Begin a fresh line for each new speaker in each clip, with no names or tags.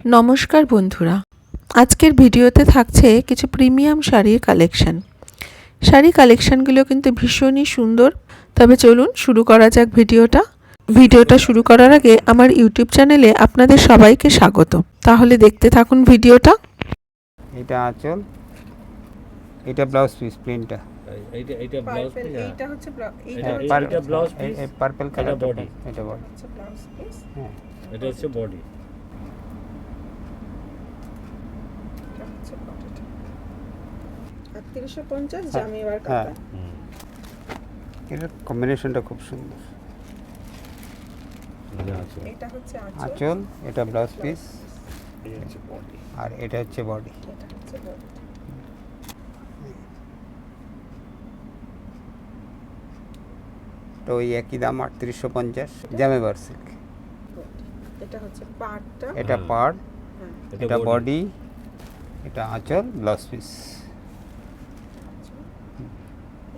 নমস্কার বন্ধুরা, আজকের ভিডিওতে থাকছে কিছু প্রিমিয়াম শাড়ির কালেকশন। শাড়ি কালেকশনগুলো কিন্তু ভীষণই সুন্দর। তবে চলুন শুরু করা যাক ভিডিওটা শুরু করার আগে আমার ইউটিউব চ্যানেলে আপনাদের সবাইকে স্বাগত। তাহলে দেখতে থাকুন ভিডিওটা।
এটা আঁচল, এটা ব্লাউজ পিস প্রিন্টটা,
এইটা ব্লাউজ পিস,
এইটা হচ্ছে
এইটা ব্লাউজ পিস,
এই পার্পল কালার
বডি,
এটা বডি,
হচ্ছে ব্লাউজ পিস,
হ্যাঁ
এটা হচ্ছে বডি।
এটা হচ্ছে বডিটা 3850 জামি ওয়ার
হ্যাঁ,
কাপড়।
এর কম্বিনেশনটা খুব সুন্দর।
এটা হচ্ছে
আঁচল, এটা ব্লাউজ পিস,
এই হচ্ছে বডি,
আর এটা হচ্ছে বডি।
এটা হচ্ছে বডি।
তো ওই একই দাম 3850 জামেবার সিল্ক।
এটা হচ্ছে পাড়টা,
এটা পাড়,
হ্যাঁ
এটা বডি, এটা আঁচল, ব্লাউজ পিস,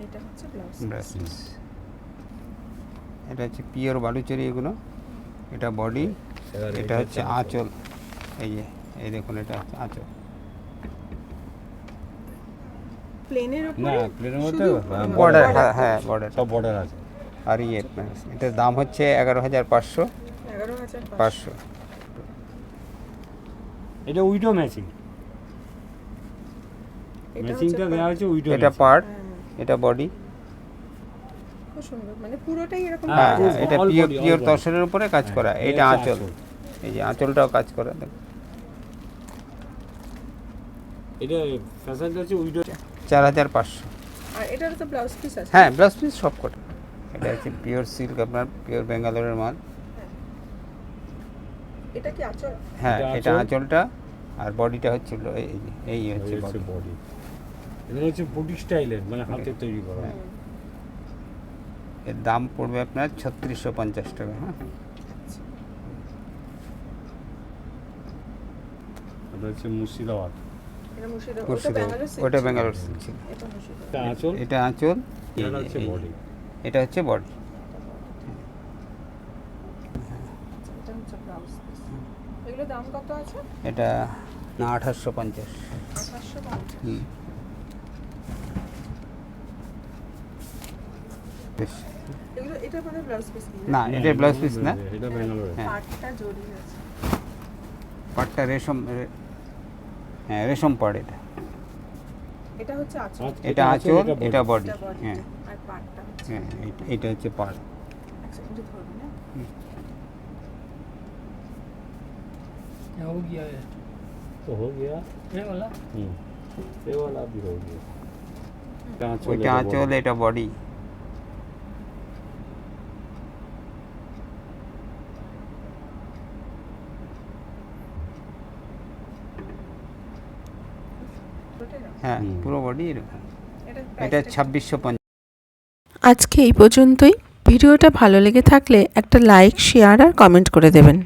এটা হচ্ছে ব্লাউজ
ব্লাউজ পিস। এটা হচ্ছে পিওর বালুচরি এগুলো। এটা বডি, এটা হচ্ছে আঁচল। এই দেখুন, এটা হচ্ছে আঁচল।
প্লেনের
না
উপরে
প্লেনের মধ্যে
বর্ডার, হ্যাঁ বর্ডার।
সব বর্ডার আছে।
আর এটার দাম হচ্ছে 11,500।
11500।
এটা উইডো ম্যাচিং,
এটা
ম্যাচিংটা
হচ্ছে
দেওয়া হচ্ছে উইডো।
এটা পার্ট,
হ্যাঁ,
এটা বডি।
খুব সুন্দর, মানে পুরোটাই এরকম
হ্যাঁ,
কাজ আছে।
এটা
all
pure
body, all
pure
body।
তসরের উপরে কাজ করা।
হ্যাঁ,
এটা
এটা
আঁচল,
আঁচল।
এই যে আঁচলটাও কাজ করা। দেখুন
এটা ফ্যাশনটা হচ্ছে উইডো।
4,500।
আর এটার তো ব্লাউজ পিস আছে।
হ্যাঁ, ব্লাউজ পিস সব কটা। এটা হচ্ছে পিওর সিল্ক, আপনার পিওর বেঙ্গালোরের মাল।
এটা কি আঁচল?
হ্যাঁ,
এটা
এটা
আঁচল।
আঁচলটা, আর বডিটা হচ্ছে এই হচ্ছে
এই হচ্ছে
বডি।
বডি। এটা হচ্ছে বুটিক স্টাইলের, মানে হাতে তৈরি করা।
হ্যাঁ। এর দাম পড়বে আপনার 3650 টাকা। হ্যাঁ,
এটা হচ্ছে মুর্শিদাবাদ।
এটা মুর্শিদাবাদ, ওটা
মুর্শিদাবাদ,
ব্যাঙ্গালোর সিল্ক
ওটা
ছিল।
ব্যাঙ্গালোর সিল্ক ছিল।
এটা মুর্শিদাবাদ।
এটা আঁচল,
এটা আঁচল,
এটা হচ্ছে বডি।
এটা হচ্ছে বডি।
এটা হচ্ছে ব্লাউজ পিস। এগুলো দাম কত আছে?
এটা না 2850।
2850।
হুম, বেশ।
এগুলো এটা মানে ব্লাউজ পিস
না, এটা ব্লাউজ পিস না,
এটা ব্যাঙ্গালোরে।
হ্যাঁ।
পাটটা জড়িয়ে আছে।
পাটটা রেশম, হ্যাঁ রেশম পাড়। এটা
এটা হচ্ছে আঁচল,
এটা আঁচল, এটা বডি।
এটা বডি,
হ্যাঁ
আর পাটটা হচ্ছে
হ্যাঁ, এটা হচ্ছে পাড়।
আচ্ছা, এটা ধরবে না।
हो गया है तो हो गया ये वाला, ये वाला भी हो गया।
ওইটা আঁচল, এটা বডি।
ওটাই না?
হ্যাঁ, পুরো বডি এরকম।
এটা
এটা
price টা
2650।
আজকে এই পর্যন্তই। ভিডিওটা ভালো লেগে থাকলে একটা লাইক, শেয়ার আর কমেন্ট করে দেবেন।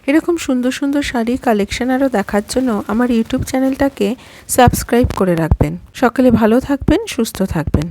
এরকম সুন্দর সুন্দর শাড়ি কালেকশন আরও দেখার জন্য আমার ইউটিউব চ্যানেলটাকে সাবস্ক্রাইব করে রাখবেন। সকলে ভালো থাকবেন, সুস্থ থাকবেন।